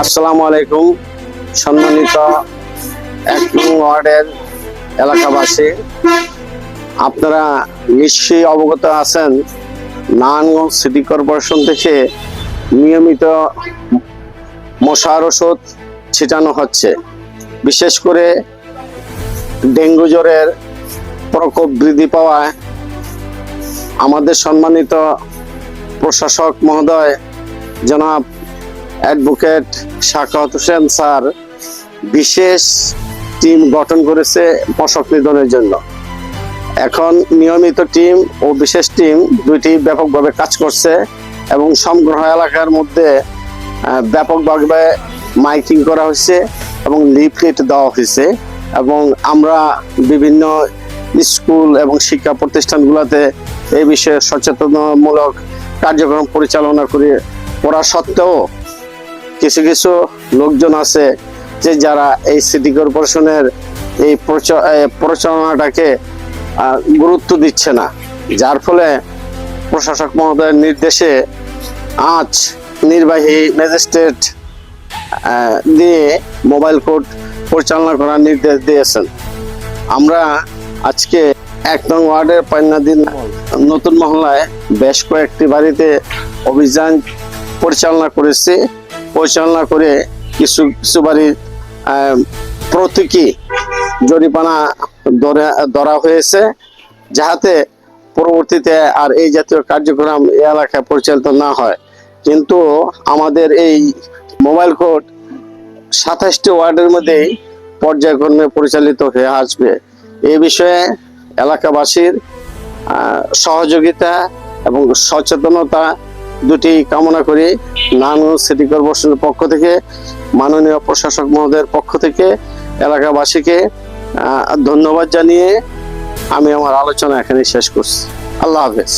আসসালামু আলাইকুম সম্মানিত ১ নং ওয়ার্ডের এলাকাবাসী, আপনারা নিশ্চয়ই অবগত আছেন নারায়ণগঞ্জ সিটি কর্পোরেশন থেকে নিয়মিত মশার ওষুধ ছিটানো হচ্ছে। বিশেষ করে ডেঙ্গু জ্বরের প্রকোপ বৃদ্ধি পাওয়ায় আমাদের সম্মানিত প্রশাসক মহোদয় জনাব অ্যাডভোকেট শাখাওয়াত হোসেন স্যার বিশেষ টিম গঠন করেছে মশক নিধনের জন্য। এখন নিয়মিত টিম ও বিশেষ টিম দুইটি ব্যাপকভাবে কাজ করছে এবং সমগ্র এলাকার মধ্যে ব্যাপকভাবে মাইকিং করা হয়েছে এবং লিফলেট দেওয়া হয়েছে এবং আমরা বিভিন্ন স্কুল এবং শিক্ষা প্রতিষ্ঠানগুলোতে এই বিষয়ে সচেতনমূলক কার্যক্রম পরিচালনা করা সত্ত্বেও কিছু কিছু লোকজন আছে যে যারা এই সিটি কর্পোরেশনের এই প্রচারণাটাকে গুরুত্ব দিচ্ছে না, যার ফলে প্রশাসক মহোদয়ের নির্দেশে আজ নির্বাহী ম্যাজিস্ট্রেট দিয়ে মোবাইল কোর্ট পরিচালনা করার নির্দেশ দিয়েছেন। আমরা আজকে ১ নং ওয়ার্ডের পান্নাদিন নতুন মহল্লায় বেশ কয়েকটি বাড়িতে অভিযান পরিচালনা করে কিছু কিছু বাড়ির প্রতীকী জরিমানা ধরা হয়েছে, যাহাতে পরবর্তীতে আর এই জাতীয় কার্যক্রম এই এলাকায় পরিচালিত না হয়। কিন্তু আমাদের এই মোবাইল কোর্ট ২৭টি ওয়ার্ডের মধ্যেই পর্যায়ক্রমে পরিচালিত হয়ে আসবে। এই বিষয়ে এলাকাবাসীর সহযোগিতা এবং সচেতনতা দুটি কামনা করি। নারায়ণগঞ্জ সিটি কর্পোরেশনের পক্ষ থেকে, মাননীয় প্রশাসক মহোদয়ের পক্ষ থেকে এলাকাবাসীকে ধন্যবাদ জানিয়ে আমি আমার আলোচনা এখানে শেষ করছি। আল্লাহ হাফেজ।